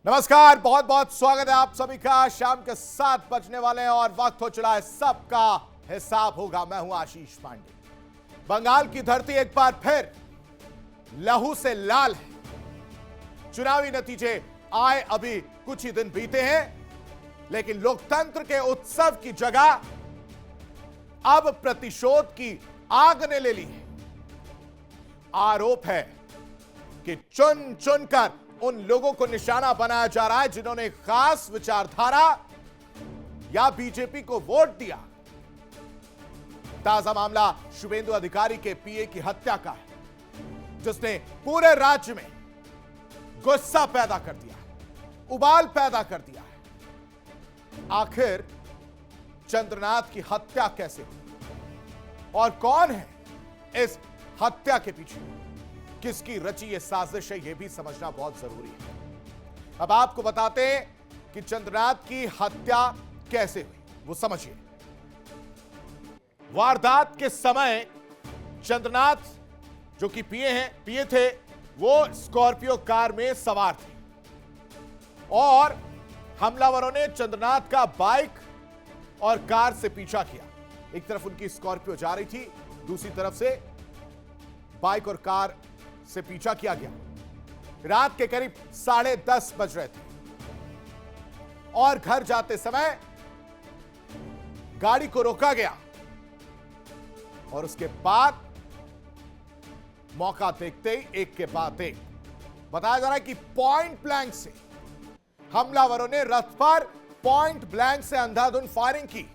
नमस्कार, बहुत बहुत स्वागत है आप सभी का। शाम के 7 बजने वाले हैं और वक्त हो चला है सबका हिसाब होगा। मैं हूं आशीष पांडे। बंगाल की धरती एक बार फिर लहू से लाल है। चुनावी नतीजे आए अभी कुछ ही दिन बीते हैं, लेकिन लोकतंत्र के उत्सव की जगह अब प्रतिशोध की आग ने ले ली है। आरोप है कि चुन चुनकर उन लोगों को निशाना बनाया जा रहा है जिन्होंने खास विचारधारा या बीजेपी को वोट दिया। ताजा मामला शुभेंदु अधिकारी के पीए की हत्या का है, जिसने पूरे राज्य में गुस्सा पैदा कर दिया, उबाल पैदा कर दिया है। आखिर चंद्रनाथ की हत्या कैसे हुई और कौन है इस हत्या के पीछे, किसकी रची ये साजिश है, यह भी समझना बहुत जरूरी है। अब आपको बताते हैं कि चंद्रनाथ की हत्या कैसे हुई, वो समझिए। वारदात के समय चंद्रनाथ जो कि पीए थे, वो स्कॉर्पियो कार में सवार थे और हमलावरों ने चंद्रनाथ का बाइक और कार से पीछा किया। एक तरफ उनकी स्कॉर्पियो जा रही थी, दूसरी तरफ से बाइक और कार से पीछा किया गया। रात के करीब 10:30 बज रहे थे और घर जाते समय गाड़ी को रोका गया और उसके बाद मौका देखते ही एक के बाद एक बताया जा रहा है कि पॉइंट ब्लैंक से हमलावरों ने रथ पर पॉइंट ब्लैंक से अंधाधुंध फायरिंग की।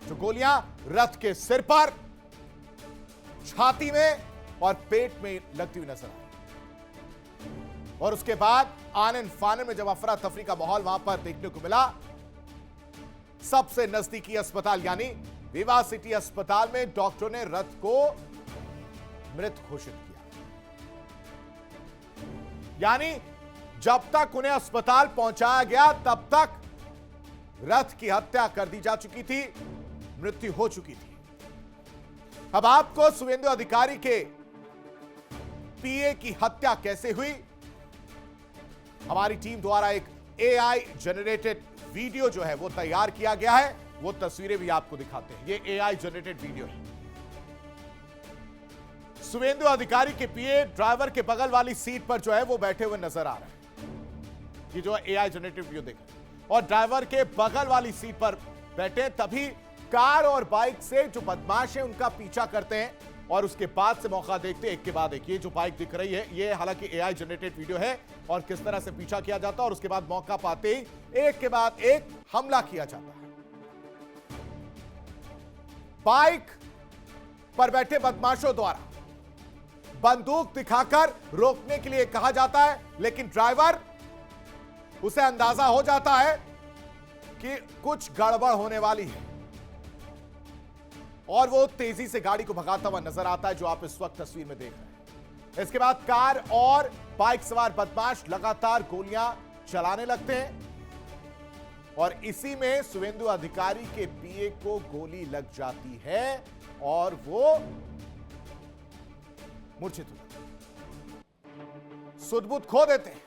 जो गोलियां रथ के सिर पर, छाती में और पेट में लगती हुई नजर आई और उसके बाद आनन फानन में जब अफरा तफरी का माहौल वहां पर देखने को मिला, सबसे नजदीकी अस्पताल यानी विवा सिटी अस्पताल में डॉक्टरों ने रथ को मृत घोषित किया। यानी जब तक उन्हें अस्पताल पहुंचाया गया तब तक रथ की हत्या कर दी जा चुकी थी, मृत्यु हो चुकी थी। अब आपको शुभेंदु अधिकारी के पीए की हत्या कैसे हुई, हमारी टीम द्वारा एक एआई जनरेटेड वीडियो जो है वो तैयार किया गया है। वो तस्वीरें भी आपको दिखाते हैं। ये एआई जनरेटेड वीडियो है। शुभेंदु अधिकारी के पीए ड्राइवर के बगल वाली सीट पर जो है वो बैठे हुए नजर आ रहे हैं। ये जो एआई जनरेटेड वीडियो देख रहे हैं और ड्राइवर के बगल वाली सीट पर बैठे, तभी कार और बाइक से जो बदमाश है उनका पीछा करते हैं और उसके बाद से मौका देखते एक के बाद एक। ये जो बाइक दिख रही है ये हालांकि एआई जनरेटेड वीडियो है और किस तरह से पीछा किया जाता है और उसके बाद मौका पाते ही एक के बाद एक हमला किया जाता है। बाइक पर बैठे बदमाशों द्वारा बंदूक दिखाकर रोकने के लिए कहा जाता है, लेकिन ड्राइवर, उसे अंदाजा हो जाता है कि कुछ गड़बड़ होने वाली है और वो तेजी से गाड़ी को भगाता हुआ नजर आता है, जो आप इस वक्त तस्वीर में देख रहे हैं। इसके बाद कार और बाइक सवार बदमाश लगातार गोलियां चलाने लगते हैं और इसी में शुभेंदु अधिकारी के पीए को गोली लग जाती है और वो मूर्छित हो जाते हैं, सुध-बुध खो देते हैं।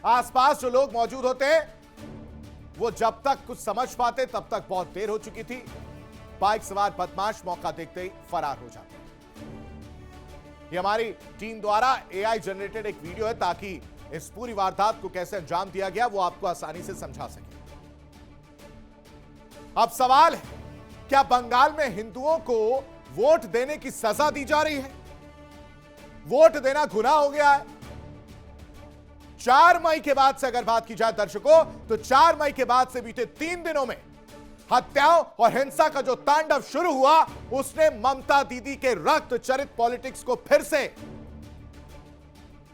आसपास जो लोग मौजूद होते हैं वो जब तक कुछ समझ पाते तब तक बहुत देर हो चुकी थी। बाइक सवार बदमाश मौका देखते ही फरार हो जाते हैं। ये हमारी टीम द्वारा एआई जनरेटेड एक वीडियो है ताकि इस पूरी वारदात को कैसे अंजाम दिया गया वो आपको आसानी से समझा सके। अब सवाल है, क्या बंगाल में हिंदुओं को वोट देने की सजा दी जा रही है? वोट देना गुनाह हो गया है? 4 मई के बाद से अगर बात की जाए दर्शकों, तो 4 मई के बाद से बीते 3 दिनों में हत्याओं और हिंसा का जो तांडव शुरू हुआ, उसने ममता दीदी के रक्त चरित पॉलिटिक्स को फिर से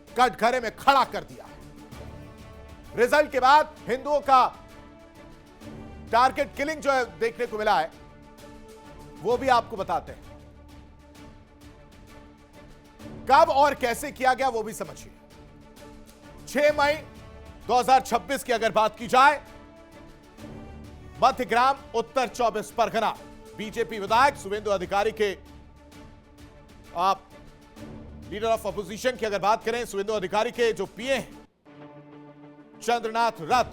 कटघरे में खड़ा कर दिया। रिजल्ट के बाद हिंदुओं का टारगेट किलिंग जो है देखने को मिला है, वो भी आपको बताते हैं। कब और कैसे किया गया वो भी समझिए। 6 मई 2026 की अगर बात की जाए, मध्यग्राम उत्तर 24 परगना बीजेपी विधायक शुभेंदु अधिकारी के लीडर ऑफ अपोजिशन की अगर बात करें, शुभेंदु अधिकारी के जो पीए हैं चंद्रनाथ रथ,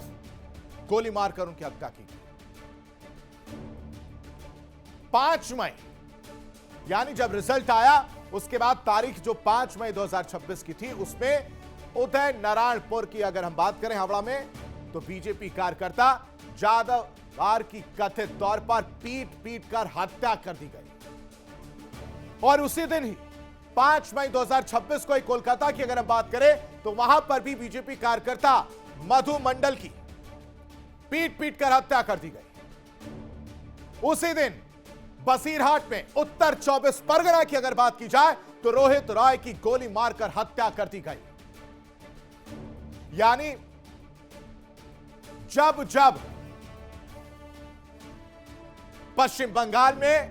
गोली मारकर उनकी हत्या की गई। 5 मई यानी जब रिजल्ट आया उसके बाद तारीख जो 5 मई 2026 की थी, उसमें उदय नारायणपुर की अगर हम बात करें हावड़ा में, तो बीजेपी कार्यकर्ता जादव वार की कथित तौर पर पीट कर हत्या कर दी गई। और उसी दिन ही 5 मई 2026 को कोलकाता की अगर हम बात करें तो वहां पर भी बीजेपी कार्यकर्ता मधु मंडल की पीट कर हत्या कर दी गई। उसी दिन बसीरहाट में उत्तर 24 परगना की अगर बात की जाए तो रोहित रॉय की गोली मारकर हत्या कर दी गई। यानी जब जब पश्चिम बंगाल में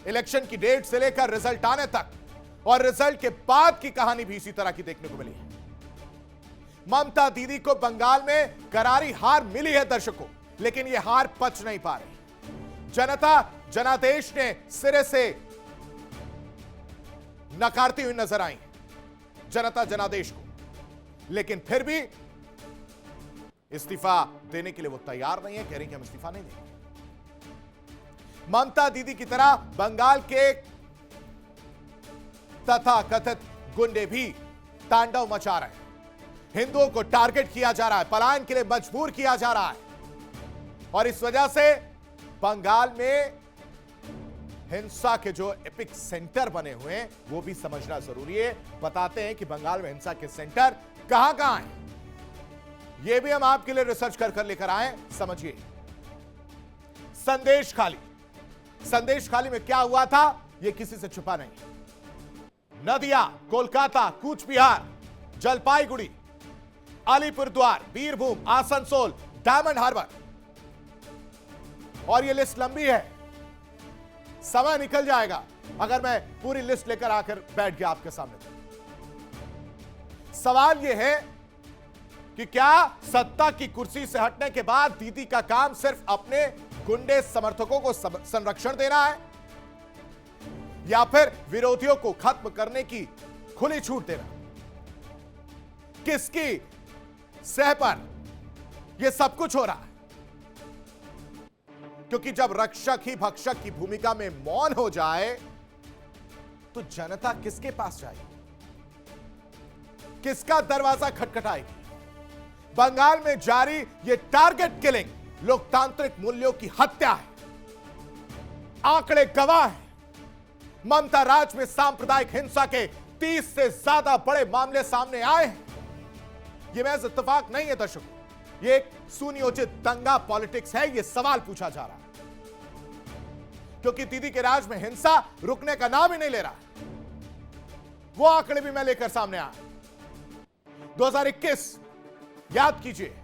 इलेक्शन की डेट से लेकर रिजल्ट आने तक और रिजल्ट के बाद की कहानी भी इसी तरह की देखने को मिली है। ममता दीदी को बंगाल में करारी हार मिली है दर्शकों, लेकिन यह हार पच नहीं पा रही। जनता जनादेश ने सिरे से नकारती हुई नजर आई जनता जनादेश को, लेकिन फिर भी इस्तीफा देने के लिए वो तैयार नहीं है। कह रही कि हम इस्तीफा नहीं देंगे। ममता दीदी की तरह बंगाल के तथाकथित गुंडे भी तांडव मचा रहे हैं। हिंदुओं को टारगेट किया जा रहा है, पलायन के लिए मजबूर किया जा रहा है, और इस वजह से बंगाल में हिंसा के जो एपिक सेंटर बने हुए हैं वो भी समझना जरूरी है। बताते हैं कि बंगाल में हिंसा के सेंटर कहां हैं, ये भी हम आपके लिए रिसर्च कर लेकर आए। समझिए, संदेश खाली में क्या हुआ था ये किसी से छुपा नहीं। नदिया, कोलकाता, कूच बिहार, जलपाईगुड़ी, अलीपुरद्वार, बीरभूम, आसनसोल, डायमंड हार्बर, और ये लिस्ट लंबी है, समय निकल जाएगा अगर मैं पूरी लिस्ट लेकर आकर बैठ गया आपके सामने। सवाल यह है कि क्या सत्ता की कुर्सी से हटने के बाद दीदी का काम सिर्फ अपने गुंडे समर्थकों को संरक्षण देना है, या फिर विरोधियों को खत्म करने की खुली छूट देना? किसकी सह पर यह सब कुछ हो रहा है? क्योंकि जब रक्षक ही भक्षक की भूमिका में मौन हो जाए तो जनता किसके पास जाएगी, किसका दरवाजा खटखटाएगी? बंगाल में जारी यह टारगेट किलिंग लोकतांत्रिक मूल्यों की हत्या है। आंकड़े गवाह हैं। ममता राज में सांप्रदायिक हिंसा के 30 से ज्यादा बड़े मामले सामने आए हैं। यह महज इत्तेफाक नहीं है दर्शकों, यह एक सुनियोजित दंगा पॉलिटिक्स है। यह सवाल पूछा जा रहा है क्योंकि दीदी के राज में हिंसा रुकने का नाम ही नहीं ले रहा। वो आंकड़े भी मैं लेकर सामने आया। 2021 याद कीजिए,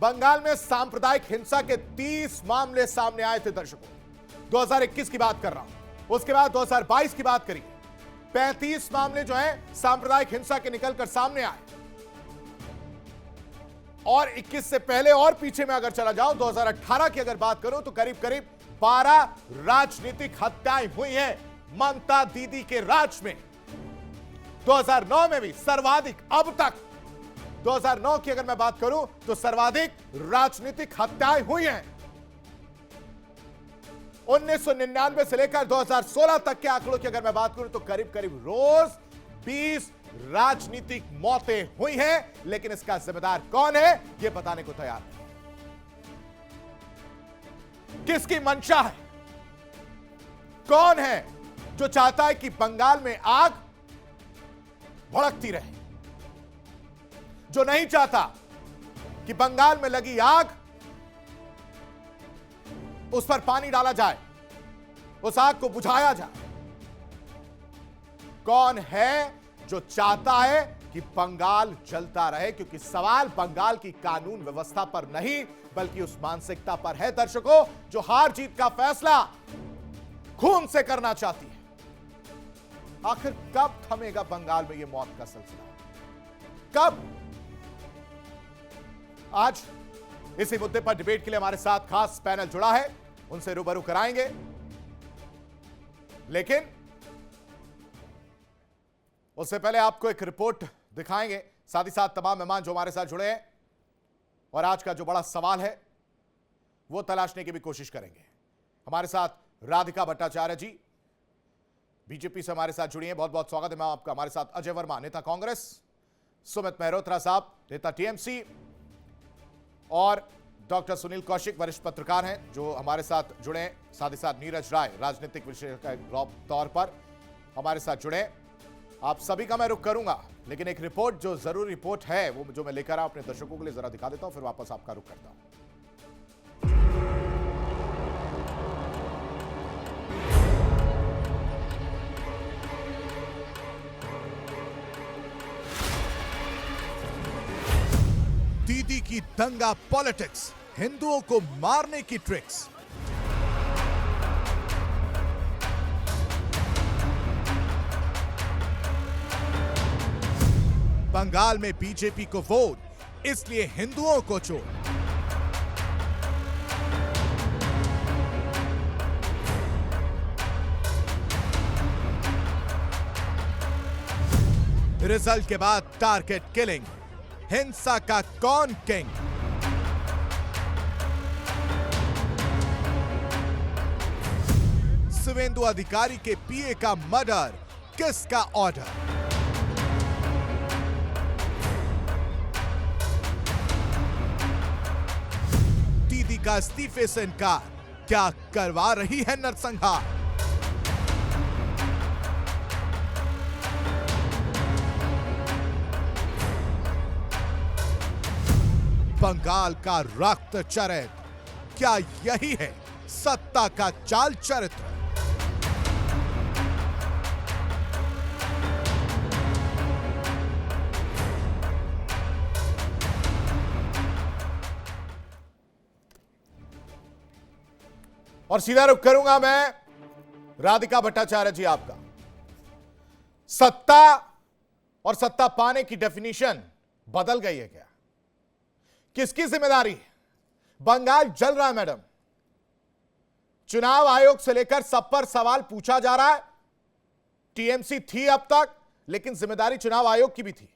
बंगाल में सांप्रदायिक हिंसा के 30 मामले सामने आए थे दर्शकों। 2021 की बात कर रहा हूं। उसके बाद 2022 की बात करिए, 35 मामले जो हैं सांप्रदायिक हिंसा के निकलकर सामने आए। और 21 से पहले और पीछे में अगर चला जाऊं, 2018 की अगर बात करूं तो करीब करीब 12 राजनीतिक हत्याएं हुई हैं ममता दीदी के राज में। 2009 में भी सर्वाधिक, अब तक 2009 की अगर मैं बात करूं तो सर्वाधिक राजनीतिक हत्याएं हुई हैं। 1999 से लेकर 2016 तक के आंकड़ों की अगर मैं बात करूं तो करीब करीब रोज 20 राजनीतिक मौतें हुई हैं, लेकिन इसका जिम्मेदार कौन है यह बताने को तैयार नहीं। किसकी मंशा है? कौन है जो चाहता है कि बंगाल में आग भड़कती रहे, जो नहीं चाहता कि बंगाल में लगी आग उस पर पानी डाला जाए, उस आग को बुझाया जाए? कौन है जो चाहता है कि बंगाल जलता रहे? क्योंकि सवाल बंगाल की कानून व्यवस्था पर नहीं बल्कि उस मानसिकता पर है दर्शकों, जो हार जीत का फैसला खून से करना चाहती है। आखिर कब थमेगा बंगाल में यह मौत का सिलसिला? कब? आज इसी मुद्दे पर डिबेट के लिए हमारे साथ खास पैनल जुड़ा है, उनसे रूबरू कराएंगे। लेकिन उससे पहले आपको एक रिपोर्ट दिखाएंगे, साथ ही साथ तमाम मेहमान जो हमारे साथ जुड़े हैं और आज का जो बड़ा सवाल है वो तलाशने की भी कोशिश करेंगे। हमारे साथ राधिका भट्टाचार्य जी बीजेपी से हमारे साथ जुड़ी हैं, बहुत बहुत स्वागत है मैम आपका। हमारे साथ अजय वर्मा नेता कांग्रेस, सुमित मेहरोत्रा साहब नेता टीएमसी और डॉक्टर सुनील कौशिक वरिष्ठ पत्रकार हैं जो हमारे साथ जुड़े हैं, साथ ही साथ नीरज राय राजनीतिक विशेषज्ञ के तौर पर हमारे साथ जुड़े। आप सभी का मैं रुख करूंगा, लेकिन एक रिपोर्ट जो जरूरी रिपोर्ट है वो जो मैं लेकर आया अपने दर्शकों के लिए जरा दिखा देता हूं, फिर वापस आपका रुख करता हूं। दीदी की दंगा पॉलिटिक्स, हिंदुओं को मारने की ट्रिक्स। बंगाल में बीजेपी को वोट, इसलिए हिंदुओं को चोट। रिजल्ट के बाद टारगेट किलिंग, हिंसा का कौन किंग? शुवेंदु अधिकारी के पीए का मर्डर, किसका ऑर्डर? दीदी का इस्तीफे से इनकार, क्या करवा रही है नरसंहार? बंगाल का रक्त चरित्र, क्या यही है सत्ता का चाल चरित्र? और सीधा रुख करूंगा मैं राधिका भट्टाचार्य जी आपका। सत्ता और सत्ता पाने की डेफिनेशन बदल गई है क्या? किसकी जिम्मेदारी है? बंगाल जल रहा है मैडम। चुनाव आयोग से लेकर सब पर सवाल पूछा जा रहा है। टीएमसी थी अब तक, लेकिन जिम्मेदारी चुनाव आयोग की भी थी।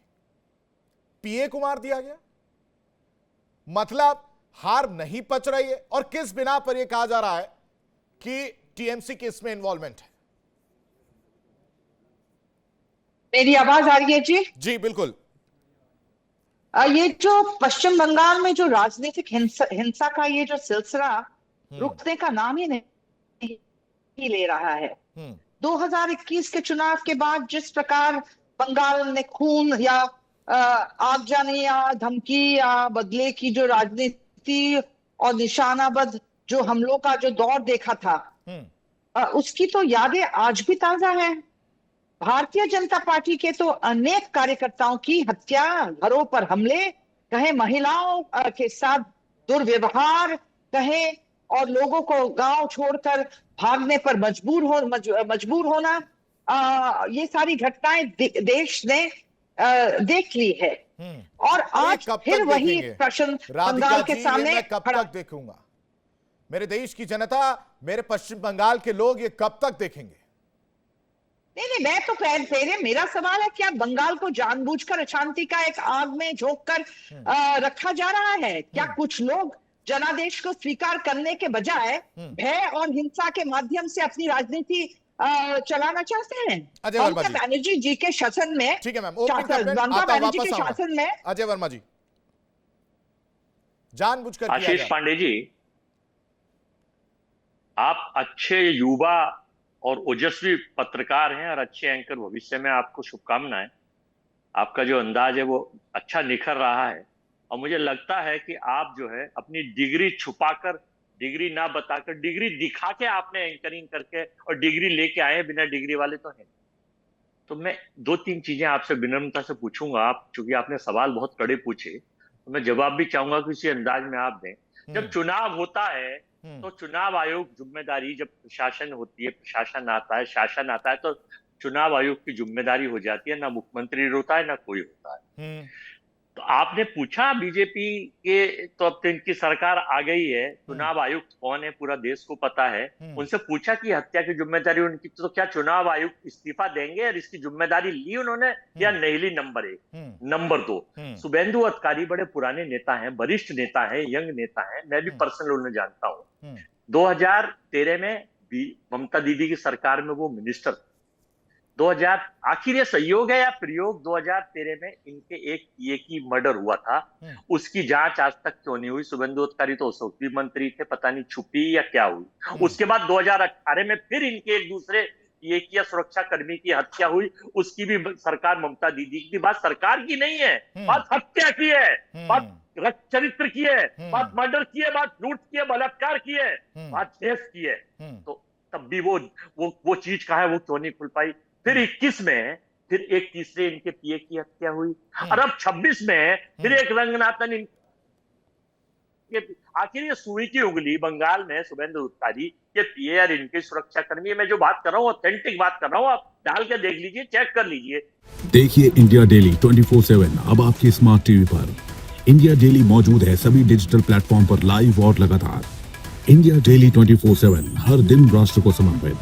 पीए को मार दिया गया, मतलब हार नहीं पच रही है। और किस बिना पर यह कहा जा रहा है कि टीएमसी की इसमें इन्वॉल्वमेंट है? मेरी आवाज आ रही है जी? जी बिल्कुल। ये जो पश्चिम बंगाल में जो राजनीतिक हिंसा का ये जो सिलसिला रुकने का नाम ही नहीं ले रहा है। 2021 के चुनाव के बाद जिस प्रकार बंगाल ने खून या आगजनी या धमकी या बदले की जो राजनीति और निशानाबद्ध जो हमलों का जो दौर देखा था, उसकी तो यादें आज भी ताजा है। भारतीय जनता पार्टी के तो अनेक कार्यकर्ताओं की हत्या, घरों पर हमले, कहे महिलाओं के साथ दुर्व्यवहार कहे, और लोगों को गांव छोड़कर भागने पर मजबूर होना, ये सारी घटनाएं देश ने देख ली है। और आज फिर वही प्रश्न बंगाल के सामने मैं कब तक देखूंगा? मेरे देश की जनता, मेरे पश्चिम बंगाल के लोग ये कब तक देखेंगे? नहीं, मैं तो पहले मेरा सवाल है, क्या बंगाल को जानबूझकर अशांति का एक आग में झोंक कर रखा जा रहा है? क्या कुछ लोग जनादेश को स्वीकार करने के बजाय भय और हिंसा के माध्यम से अपनी राजनीति चलाना चाहते हैं? ममता बनर्जी जी के शासन में, ठीक है मैम, ममता बनर्जी के शासन में, अजय वर्मा जी जानबूझकर आशीष पांडे जी, आप अच्छे युवा और ओजस्वी पत्रकार हैं और अच्छे एंकर, भविष्य में आपको शुभकामनाएं। आपका जो अंदाज है वो अच्छा निखर रहा है और मुझे लगता है कि आप जो है अपनी डिग्री छुपाकर, डिग्री ना बताकर, डिग्री दिखा के आपने एंकरिंग करके और डिग्री लेके आए, बिना डिग्री वाले तो हैं। तो मैं 2-3 चीजें आपसे विनम्रता से पूछूंगा। आप चूंकि आपने सवाल बहुत कड़े पूछे तो मैं जवाब भी चाहूंगा कि इसी अंदाज में आप दें। जब चुनाव होता है तो चुनाव आयोग जिम्मेदारी, जब प्रशासन होती है, प्रशासन आता है, शासन आता है, तो चुनाव आयोग की जिम्मेदारी हो जाती है। ना मुख्यमंत्री होता है, ना कोई होता है। तो आपने पूछा बीजेपी के, तो अब तो इनकी सरकार आ गई है, चुनाव आयुक्त कौन है पूरा देश को पता है, उनसे पूछा कि हत्या की जिम्मेदारी उनकी, तो क्या चुनाव आयुक्त इस्तीफा देंगे और इसकी जिम्मेदारी ली उन्होंने या नहीं ली? नंबर 1। नंबर 2, शुभेंदु अधिकारी बड़े पुराने नेता हैं, वरिष्ठ नेता हैं, यंग नेता हैं, मैं भी पर्सनल उन्हें जानता हूं। 2013 में ममता दीदी की सरकार में वो मिनिस्टर, 2000 आखिर ये संयोग है या प्रयोग, 2013 में इनके एक पीए की मर्डर हुआ था, उसकी जांच आज तक क्यों नहीं हुई? शुभेंदु अधिकारी तो उस वक्त भी मंत्री थे, पता नहीं छुपी या क्या हुई। उसके बाद 2018 में फिर इनके एक दूसरे पीए की या सुरक्षा कर्मी की हत्या हुई, उसकी भी सरकार ममता दीदी की। बात सरकार की नहीं है, बात हत्या की है, बात चरित्र की है, बात मर्डर की है, बात लूट की है, बलात्कार की है, बात देश की है। तो तब भी वो चीज कहाँ है, वो क्यों नहीं खुल पाई? फिर 21 में फिर एक तीसरे इनके पीए की हत्या हुई, और अब 26 में फिर एक रंगनाथन इनके, आखिर ये सुई की उंगली बंगाल में शुभेंदु अधिकारी के पीए और इनके सुरक्षा कर्मी। मैं जो बात कर रहा हूँ ऑथेंटिक बात कर रहा हूँ, आप डाल के देख लीजिए, चेक कर लीजिए। देखिए इंडिया डेली 24/7 अब आपकी स्मार्ट टीवी पर। इंडिया डेली मौजूद है सभी डिजिटल प्लेटफॉर्म पर लाइव और लगातार। इंडिया डेली 24/7 हर दिन राष्ट्र को समर्पित।